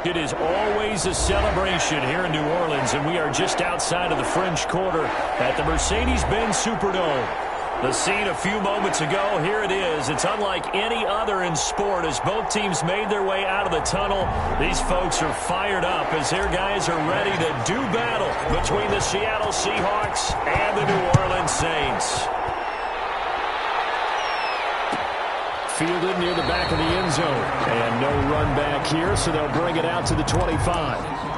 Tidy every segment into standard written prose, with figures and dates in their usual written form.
It is always a celebration here in New Orleans, and we are just outside of the French Quarter at the Mercedes-Benz Superdome. The scene a few moments ago, here it is. It's unlike any other in sport as both teams made their way out of the tunnel. These folks are fired up as their guys are ready to do battle between the Seattle Seahawks and the New Orleans Saints. Fielded near the back of the end zone. And no run back here, so they'll bring it out to the 25.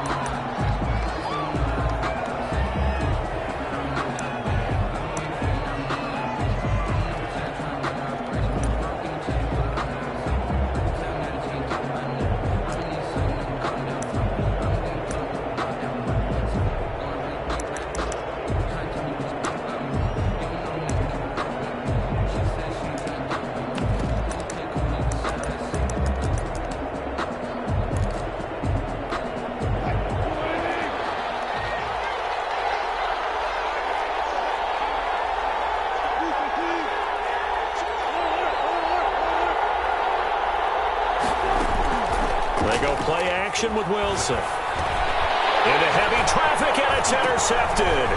They go play action with Wilson. Into heavy traffic, and it's intercepted.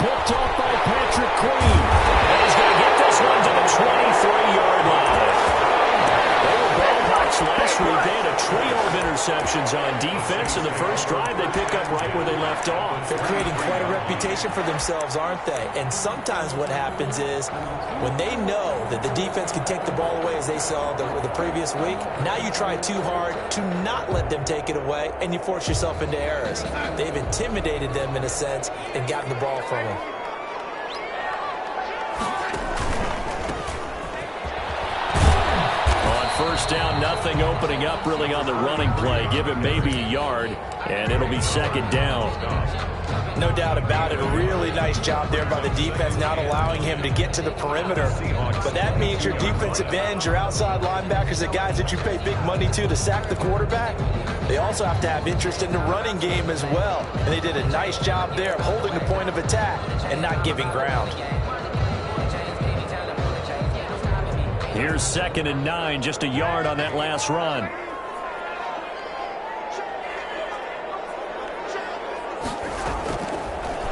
Picked off by Patrick Queen. And he's going to get this one to the 23-yard line. They were ball hawks last week. They had a trio of interceptions on defense. In the first drive, they pick up right where they left off. They're creating quite a reputation for themselves, aren't they? And sometimes what happens is when they know that the defense can take the ball away, as they saw the previous week, now you try too hard to not let them take it away, and you force yourself into errors. They've intimidated them in a sense and gotten the ball from them. First down, nothing opening up really on the running play. Give him maybe a yard, and it'll be second down. No doubt about it. A really nice job there by the defense, not allowing him to get to the perimeter. But that means your defensive ends, your outside linebackers, the guys that you pay big money to sack the quarterback, they also have to have interest in the running game as well. And they did a nice job there of holding the point of attack and not giving ground. Here's 2nd and 9, just a yard on that last run.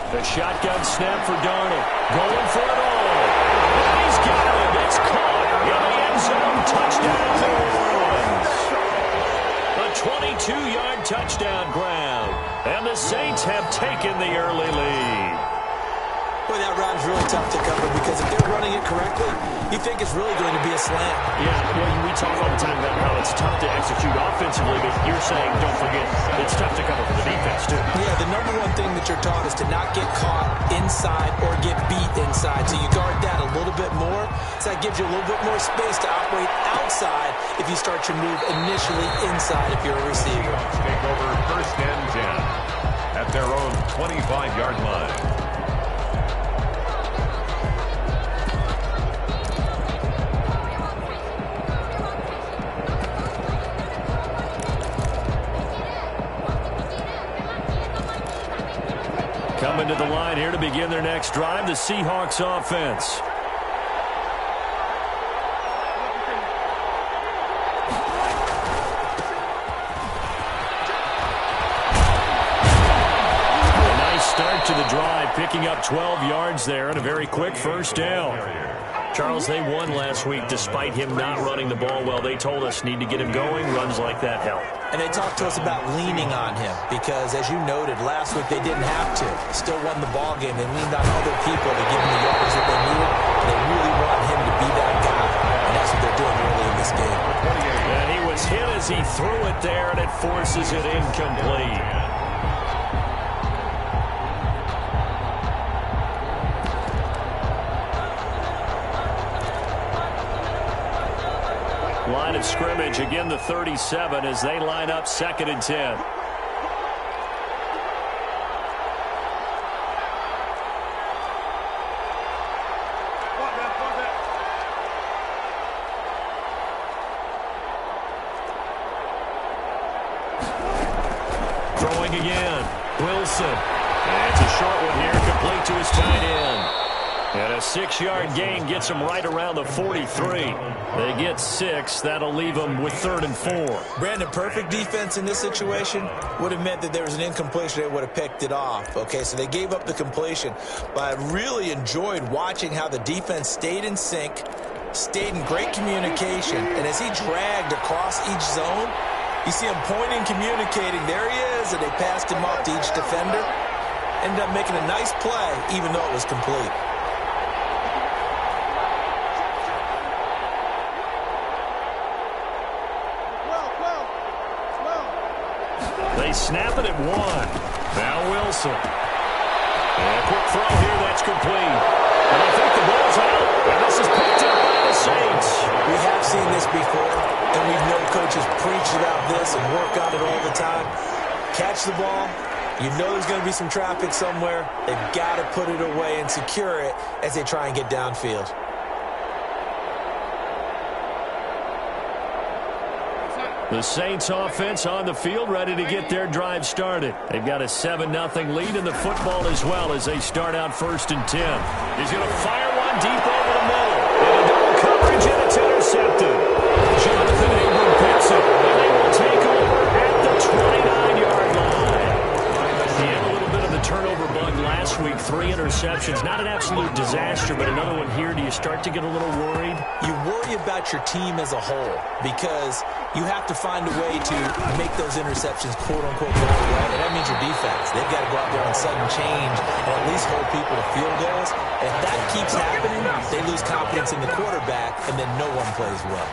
The shotgun snap for Darnold. Going for it all. And he's got it. It's caught in the end zone. Touchdown, New Orleans. A 22-yard touchdown grab. And the Saints have taken the early lead. Boy, that route is really tough to cover because if they're running it correctly, you think it's really going to be a slant. Yeah, well, we talk all the time about how it's tough to execute offensively, but you're saying, don't forget, it's tough to cover for the defense, too. Yeah, the number one thing that you're taught is to not get caught inside or get beat inside. So you guard that a little bit more. So that gives you a little bit more space to operate outside if you start your move initially inside if you're a receiver. Take over 1st and 10 at their own 25-yard line. Coming to the line here to begin their next drive, the Seahawks offense. A nice start to the drive, picking up 12 yards there and a very quick first down. Charles, they won last week despite him not running the ball well. They told us need to get him going. Runs like that help. And they talked to us about leaning on him because, as you noted, last week they didn't have to. Still won the ball game. They leaned on other people to give him the yards that they needed. They really want him to be that guy, and that's what they're doing early in this game. And he was hit as he threw it there, and it forces it incomplete. Line of scrimmage, again the 37 as they line up 2nd and 10. Throwing again, Wilson. And it's a short one here, complete to his tight end. And a 6-yard gain gets them right around the 43. They get 6. That'll leave them with 3rd and 4. Brandon, perfect defense in this situation would have meant that there was an incompletion. They would have picked it off. Okay, so they gave up the completion. But I really enjoyed watching how the defense stayed in sync, stayed in great communication. And as he dragged across each zone, you see him pointing, communicating. There he is, and they passed him off to each defender. Ended up making a nice play, even though it was complete. They snap it at 1. Now Wilson. And a quick throw here, that's complete. And I think the ball's out. And this is picked up by the Saints. We have seen this before, and we know coaches preach about this and work on it all the time. Catch the ball. You know there's going to be some traffic somewhere. They've got to put it away and secure it as they try and get downfield. The Saints offense on the field, ready to get their drive started. They've got a 7-0 lead in the football as well as they start out 1st and 10. He's going to fire one deep over the middle. And a double coverage, and it's intercepted. Jonathan Abram picks it, and they will take over at the 29-yard line. He had a little bit of the turnover bug last week, 3 interceptions. Not an absolute disaster, but another one here. Do you start to get a little worried? You worry about your team as a whole because you have to find a way to make those interceptions, quote-unquote, go away. And that means your defense. They've got to go out there and sudden change and at least hold people to field goals. And if that keeps happening, they lose confidence in the quarterback, and then no one plays well.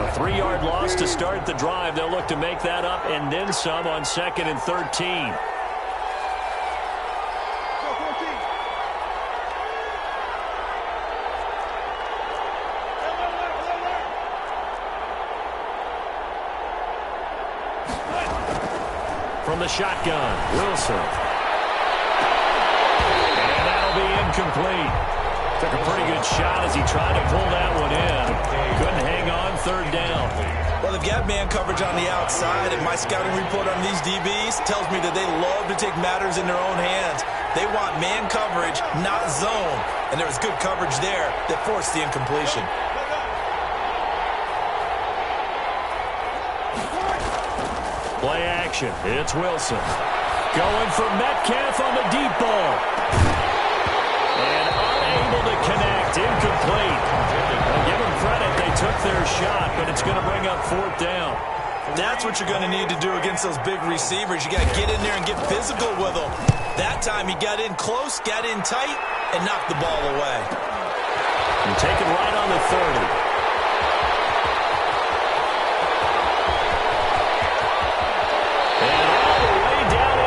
A 3-yard loss to start the drive. They'll look to make that up and then some on 2nd and 13. From the shotgun, Wilson. And that'll be incomplete. Took a pretty good shot as he tried to pull that one in. Couldn't hang on, 3rd down. Well, they've got man coverage on the outside, and my scouting report on these DBs tells me that they love to take matters in their own hands. They want man coverage, not zone. And there was good coverage there that forced the incompletion. Play action. It's Wilson. Going for Metcalf on the deep ball. And unable to connect. Incomplete. Well, give them credit. They took their shot, but it's going to bring up 4th down. That's what you're going to need to do against those big receivers. You got to get in there and get physical with them. That time he got in close, got in tight, and knocked the ball away. And take it right on the 30.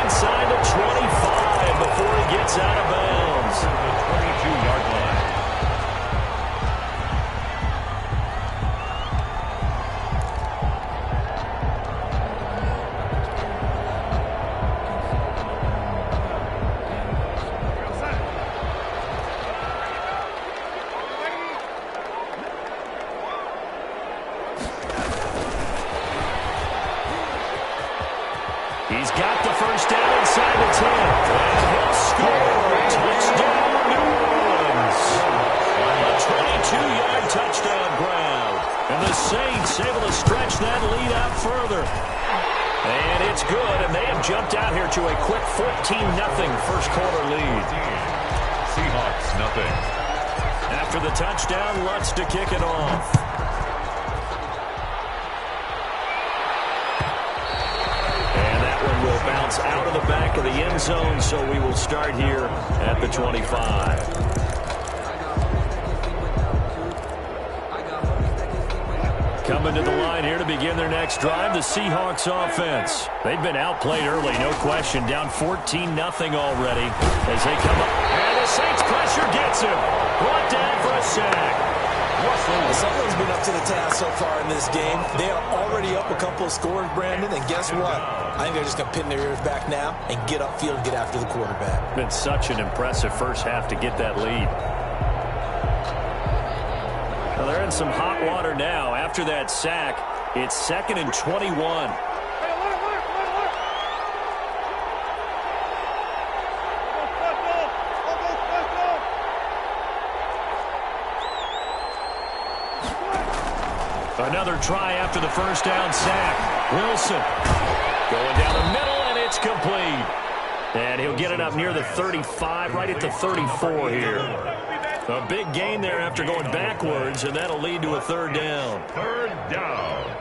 Inside the 25 before he gets out of bounds. The 22-yard line. He's got the first down inside the 10. And he'll score. Touchdown, New Orleans. A 22-yard touchdown grab. And the Saints able to stretch that lead out further. And it's good, and they have jumped out here to a quick 14-0 first quarter lead. Seahawks, nothing. After the touchdown, Lutz to kick it off. Will bounce out of the back of the end zone, so we will start here at the 25. Coming to the line here to begin their next drive, the Seahawks offense. They've been outplayed early, no question, down 14-0 already as they come up. And the Saints pressure gets him. Brought down for a sack. Someone's been up to the task so far in this game. They are already up a couple of scores, Brandon, and guess what? I think they're just going to pin their ears back now and get upfield and get after the quarterback. Been such an impressive first half to get that lead. Well, they're in some hot water now after that sack. It's 2nd and 21. Another try after the first down sack. Wilson going down the middle, and it's complete. And he'll get it up near the 35, right at the 34 here. A big gain there after going backwards, and that'll lead to a 3rd down. 3rd down.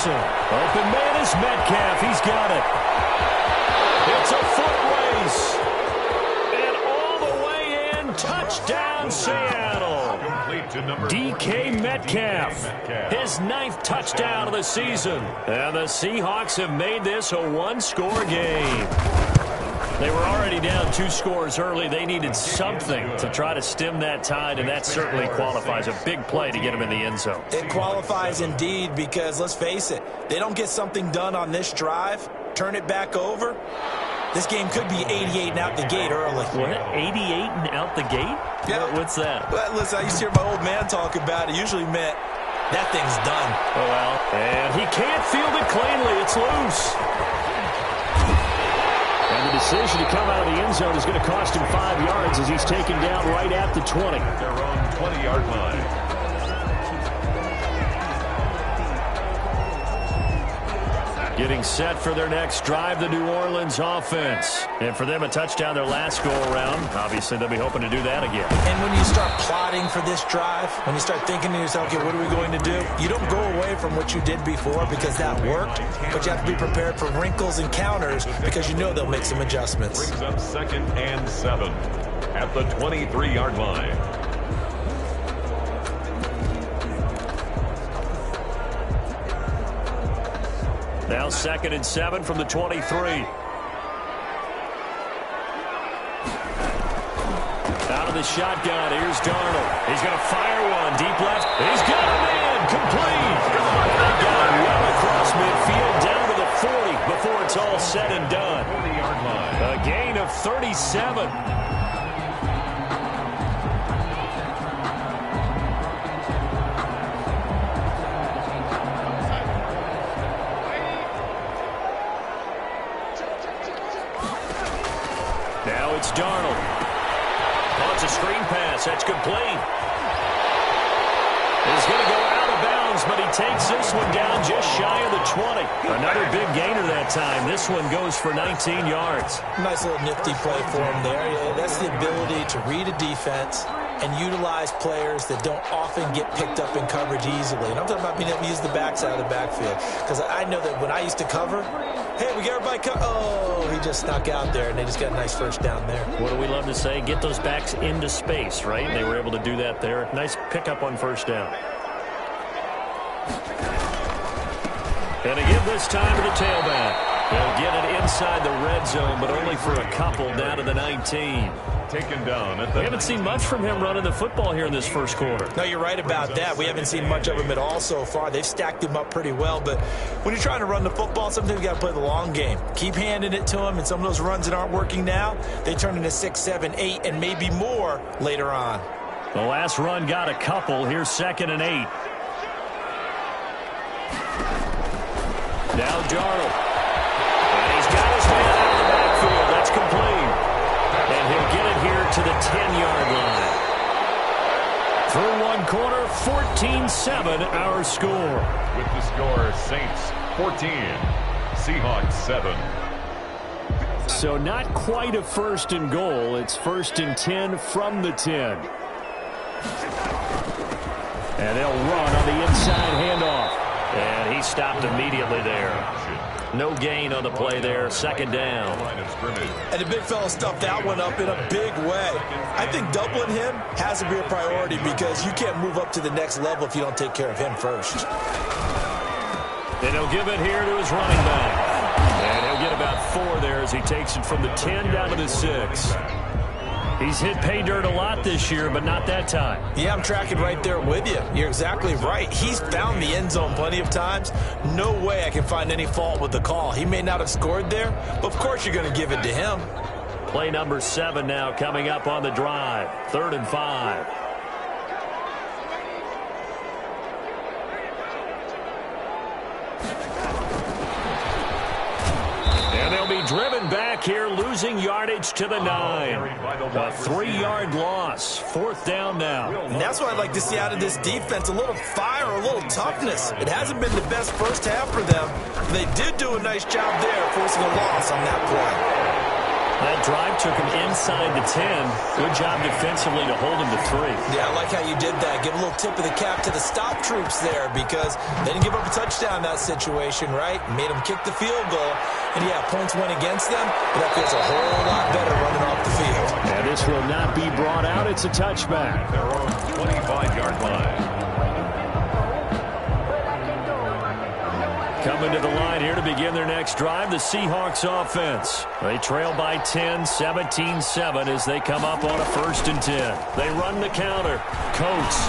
Open man is Metcalf. He's got it. It's a foot race. And all the way in. Touchdown, Seattle. DK Metcalf. His 9th touchdown of the season. And the Seahawks have made this a one-score game. They were already down 2 scores early. They needed something to try to stem that tide, and that certainly qualifies. A big play to get him in the end zone. It qualifies indeed because, let's face it, they don't get something done on this drive, turn it back over, this game could be 88 and out the gate early. What? 88 and out the gate? Yeah. What's that? Well, listen, I used to hear my old man talk about it. Usually meant that thing's done. Oh, well. And he can't field it cleanly. It's loose. And the decision to come out of the end zone is going to cost him 5 yards as he's taken down right at the 20. Their own 20-yard line. Getting set for their next drive, the New Orleans offense. And for them, a touchdown their last go-around. Obviously, they'll be hoping to do that again. And when you start plotting for this drive, when you start thinking to yourself, okay, what are we going to do? You don't go away from what you did before because that worked, but you have to be prepared for wrinkles and counters because you know they'll make some adjustments. Brings up 2nd and 7 at the 23-yard line. Now 2nd and 7 from the 23. Out of the shotgun, here's Darnold. He's going to fire one deep left. He's got a man complete. They got it well across midfield down to the 40 before it's all said and done. 40-yard line. A gain of 37. Now it's Darnold. Wants a screen pass. That's complete. He's going to go out of bounds, but he takes this one down just shy of the 20. Another big gainer that time. This one goes for 19 yards. Nice little nifty play for him there. Yeah, that's the ability to read a defense and utilize players that don't often get picked up in coverage easily. And I'm talking about being able to use the backside of the backfield. Because I know that when I used to cover, hey, we got everybody oh, he just snuck out there, and they just got a nice first down there. What do we love to say? Get those backs into space, right? And they were able to do that there. Nice pickup on first down. And again this time to the tailback. They'll get it inside the red zone, but only for a couple down to the 19. Taken down at the We haven't seen much from him running the football here in this first quarter. No, you're right about that. We haven't seen much of him at all so far. They've stacked him up pretty well, but when you're trying to run the football, sometimes you got to play the long game. Keep handing it to him, and some of those runs that aren't working now, they turn into 6, 7, 8, and maybe more later on. The last run got a couple. Here's 2nd and 8. Now Darnold. And he's got his man out of the backfield. That's complete. And he'll get it here to the 10-yard line. Through one quarter, 14-7 our score. With the score, Saints 14, Seahawks 7. So not quite a 1st and goal. It's 1st and 10 from the 10. And they'll run on the inside handoff. And he stopped immediately there. No gain on the play there. 2nd down. And the big fella stuffed that one up in a big way. I think doubling him has to be a priority because you can't move up to the next level if you don't take care of him first. And he'll give it here to his running back. And he'll get about 4 there as he takes it from the 10 down to the 6. He's hit pay dirt a lot this year, but not that time. Yeah, I'm tracking right there with you. You're exactly right. He's found the end zone plenty of times. No way I can find any fault with the call. He may not have scored there, but of course you're going to give it to him. Play number 7 now coming up on the drive. 3rd and 5. Driven back here, losing yardage to the 9. A 3-yard loss. 4th down now. And that's what I'd like to see out of this defense. A little fire, a little toughness. It hasn't been the best first half for them. They did do a nice job there, forcing a loss on that play. That drive took him inside the 10. Good job defensively to hold him to 3. Yeah, I like how you did that. Give a little tip of the cap to the stop troops there because they didn't give up a touchdown in that situation, right? Made them kick the field goal. And, yeah, points went against them, but that feels a whole lot better running off the field. And this will not be brought out. It's a touchback. Their own 25-yard line. Coming to the line here to begin their next drive, the Seahawks offense. They trail by 10, 17-7 as they come up on a 1st and 10. They run the counter. Coates.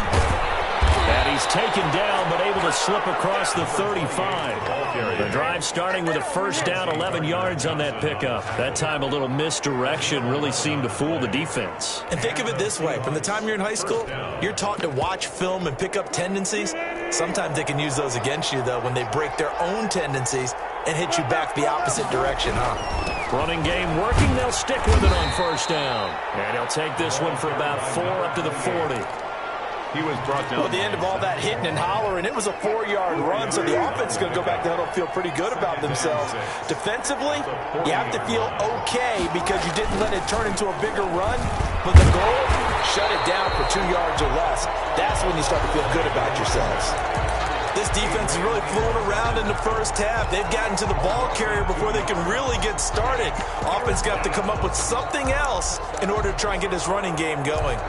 And he's taken down but able to slip across the 35. The drive starting with a 1st down, 11 yards on that pickup. That time a little misdirection really seemed to fool the defense. And think of it this way. From the time you're in high school, you're taught to watch film and pick up tendencies. Sometimes they can use those against you, though, when they break their own tendencies and hit you back the opposite direction, huh? Running game working. They'll stick with it on 1st down. And he'll take this one for about 4 up to the 40. He was brought down. Well, at the end of all that hitting and hollering, it was a 4-yard run, so the offense is going to go back to huddle and feel pretty good about themselves. Defensively, you have to feel okay because you didn't let it turn into a bigger run, but the goal, shut it down for 2 yards or less. That's when you start to feel good about yourselves. This defense is really fooling around in the first half. They've gotten to the ball carrier before they can really get started. Offense got to come up with something else in order to try and get this running game going.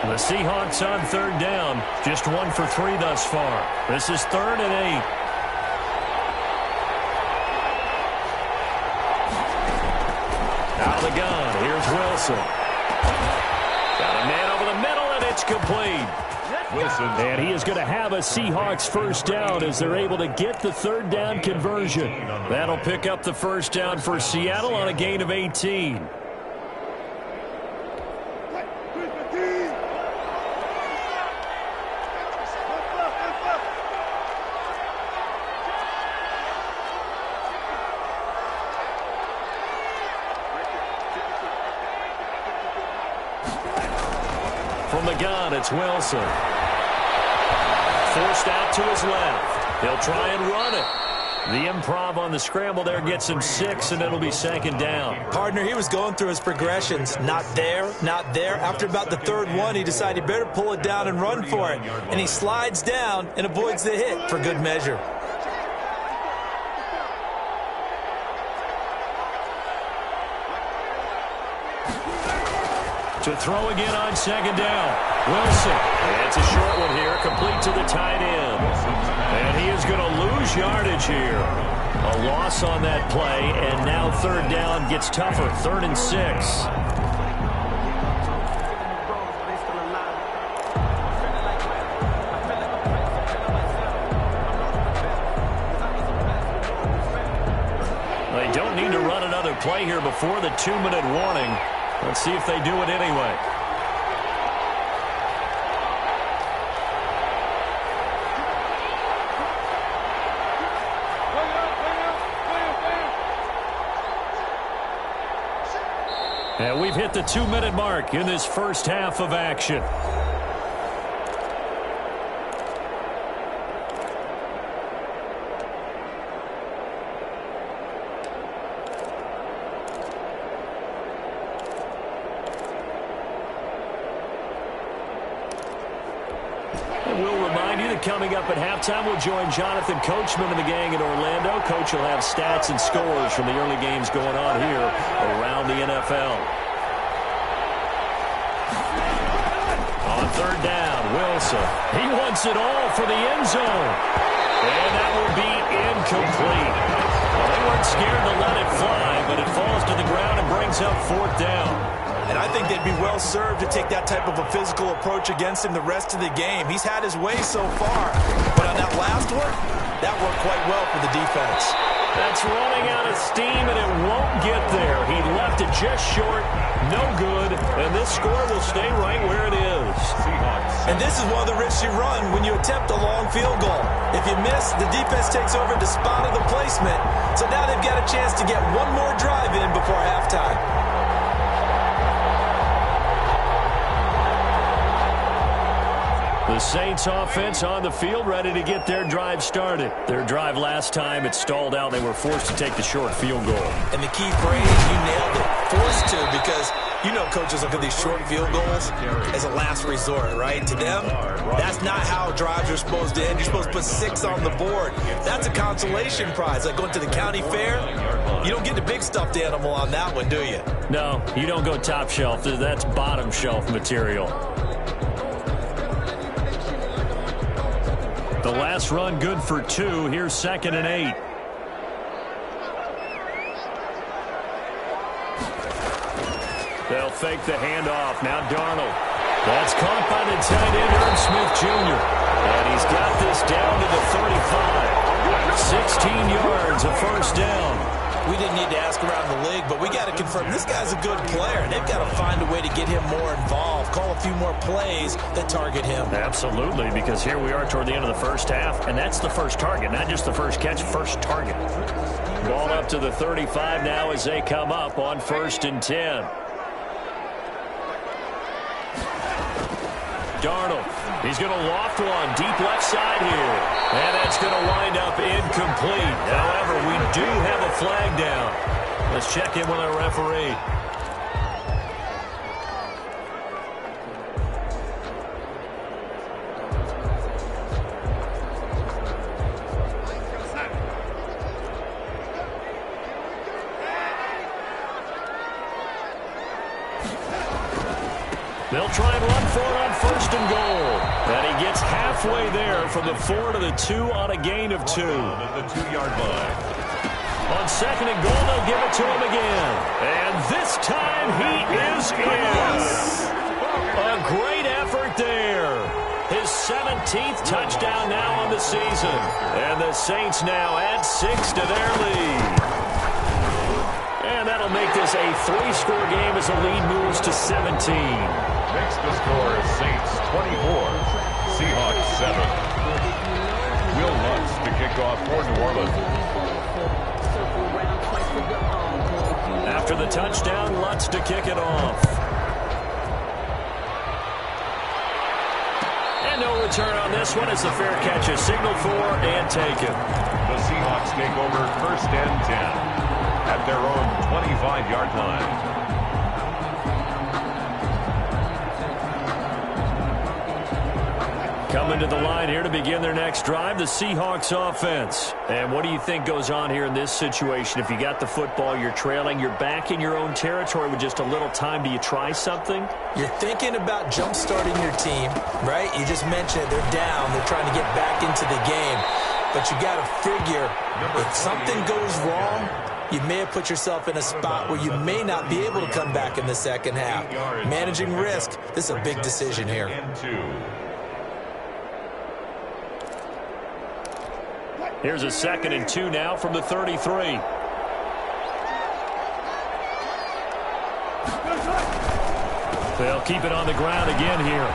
The Seahawks on 3rd down. Just 1 for 3 thus far. This is 3rd and 8. Out of the gun. Here's Wilson. Got a man over the middle, and it's complete. Wilson. And he is going to have a Seahawks 1st down as they're able to get the 3rd down conversion. That'll pick up the 1st down for Seattle on a gain of 18. From the gun, it's Wilson. Forced out to his left. He'll try and run it. The improv on the scramble there gets him 6, and it'll be 2nd down. Partner, he was going through his progressions. Not there, not there. After about the 3rd one, he decided he better pull it down and run for it. And he slides down and avoids the hit for good measure. To throw again on 2nd down. Wilson. And it's a short one here, complete to the tight end. And he is going to lose yardage here. A loss on that play, and now 3rd down gets tougher. 3rd and 6. They don't need to run another play here before the 2-minute warning. Let's see if they do it anyway. And we've hit the 2-minute mark in this first half of action. Coming up at halftime, we'll join Jonathan Coachman and the gang in Orlando. Coach will have stats and scores from the early games going on here around the NFL. On third down. Wilson. He wants it all for the end zone. And that will be incomplete. Well, they weren't scared to let it fly, but it falls to the ground and brings up fourth down. And I think they'd be well served to take that type of a physical approach against him the rest of the game. He's had his way so far. But on that last one, that worked quite well for the defense. That's running out of steam, and it won't get there. He left it just short. No good. And this score will stay right where it is. And this is one of the risks you run when you attempt a long field goal. If you miss, the defense takes over the spot of the placement. So now they've got a chance to get one more drive in before halftime. The Saints offense on the field, ready to get their drive started. Their drive last time, it stalled out. They were forced to take the short field goal. And the key phrase, you nailed it, forced to, because you know coaches look at these short field goals as a last resort, right? To them, that's not how drives are supposed to end. You're supposed to put 6 on the board. That's a consolation prize, like going to the county fair. You don't get the big stuffed animal on that one, do you? No, you don't go top shelf. That's bottom shelf material. The last run good for 2. Here's 2nd and 8. They'll fake the handoff. Now Darnold. That's caught by the tight end, Irv Smith Jr. And he's got this down to the 35. 16 yards, a first down. We didn't need to ask around the league, but we got to confirm this guy's a good player. They've got to find a way to get him more involved, call a few more plays that target him. Absolutely, because here we are toward the end of the first half, and that's the first target, not just the first catch, first target. Ball up to the 35 now as they come up on 1st and 10. Darnold, he's going to loft one deep left side here. And that's going to wind up incomplete. However, we do have a flag down. Let's check in with our referee. They'll try and run for it on 1st and goal. And he gets halfway there from the 4 to the 2 on a gain of 2. At the 2-yard line. On 2nd and goal, they'll give it to him again. And this time he is in. A great effort there. His 17th touchdown now on the season. And the Saints now add 6 to their lead. And that'll make this a 3-score game as the lead moves to 17. Makes the score Saints 24, Seahawks 7. Will Lutz to kick off for New Orleans. After the touchdown, Lutz to kick it off. And no return on this one as the fair catch is signaled for and taken. The Seahawks take over 1st and 10 at their own 25-yard line. Coming to the line here to begin their next drive, the Seahawks offense. And what do you think goes on here in this situation? If you got the football, you're trailing, you're back in your own territory with just a little time. Do you try something? You're thinking about jump-starting your team, right? You just mentioned they're down. They're trying to get back into the game. But you got to figure if something goes wrong, you may have put yourself in a spot where you may not be able to come back in the second half. Managing risk, this is a big decision here. Here's a 2nd and 2 now from the 33. They'll keep it on the ground again here.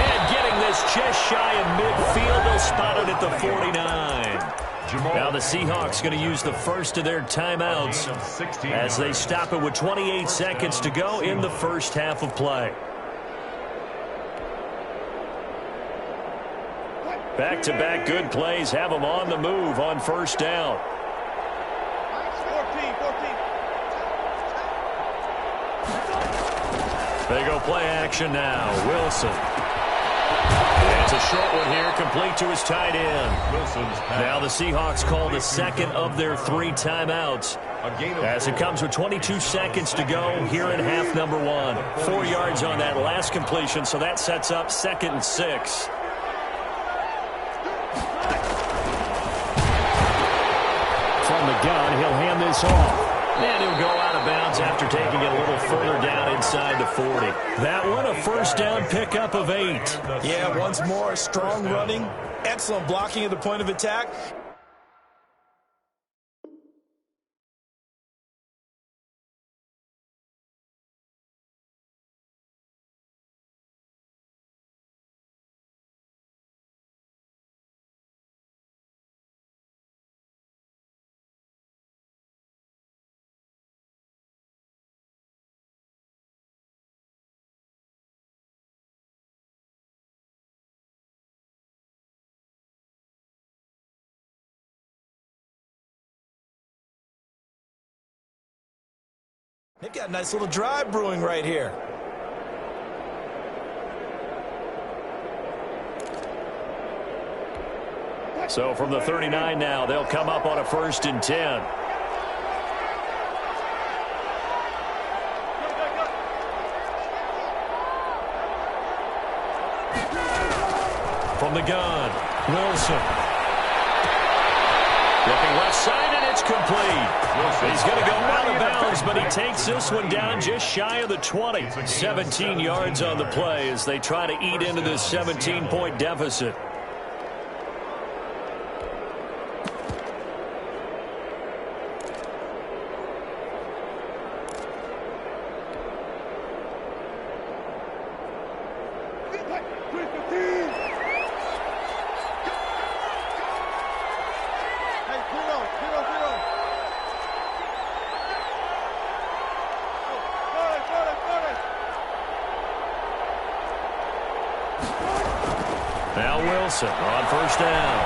And getting this just shy of midfield, they'll spot it at the 49. Now the Seahawks going to use the first of their timeouts as they stop it with 28 seconds to go in the first half of play. Back-to-back good plays have them on the move on 1st down. They go play action now. Wilson. And It's a short one here, complete to his tight end. Wilson's pass. Now the Seahawks call the second of their 3 timeouts, as it comes with 22 seconds to go here in half number 1. 4 yards on that last completion, so that sets up 2nd and 6. From the gun, he'll hand this off. And he'll go out of bounds after taking it a little further down inside the 40. That one, a first down pickup of 8. Yeah, once more, strong running, excellent blocking at the point of attack. They've got a nice little drive brewing right here. So from the 39 now, they'll come up on a 1st and 10. From the gun, Wilson. Looking left side, and it's complete. He's going to go out of bounds, but he takes this one down just shy of the 20. 17 yards on the play as they try to eat into this 17-point deficit. Now Wilson on 1st down.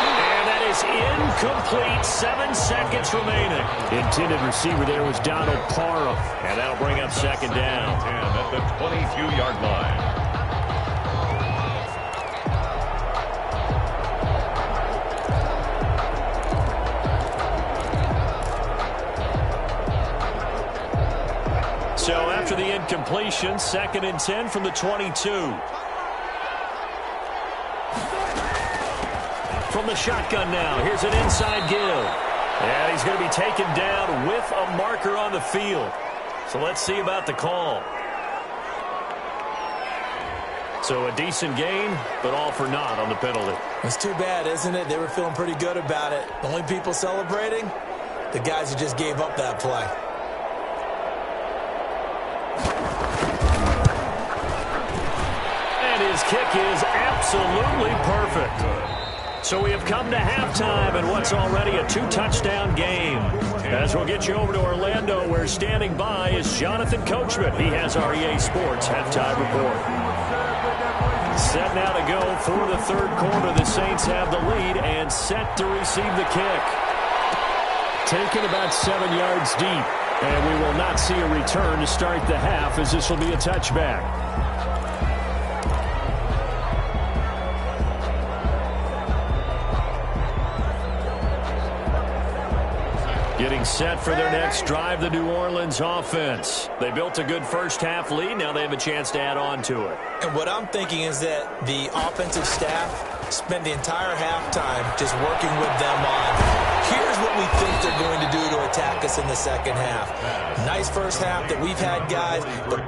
And that is incomplete. 7 seconds remaining. Intended receiver there was Donald Parham. And that'll bring up 2nd down. 10 at the 22-yard line. So after the incompletion, 2nd and 10 from the 22. From the shotgun now, here's an inside give. And he's going to be taken down with a marker on the field. So let's see about the call. So a decent gain, but all for naught on the penalty. It's too bad, isn't it? They were feeling pretty good about it. The only people celebrating, the guys who just gave up that play. And his kick is absolutely perfect. So we have come to halftime in what's already a 2-touchdown game. As we'll get you over to Orlando, where standing by is Jonathan Coachman. He has our EA Sports halftime report. Set now to go for the 3rd quarter. The Saints have the lead and set to receive the kick. Taken about 7 yards deep. And we will not see a return to start the half, as this will be a touchback. Getting set for their next drive, the New Orleans offense. They built a good first-half lead. Now they have a chance to add on to it. And what I'm thinking is that the offensive staff spent the entire halftime just working with them on, here's what we think they're going to do to attack us in the second half. Nice first half that we've had, guys, but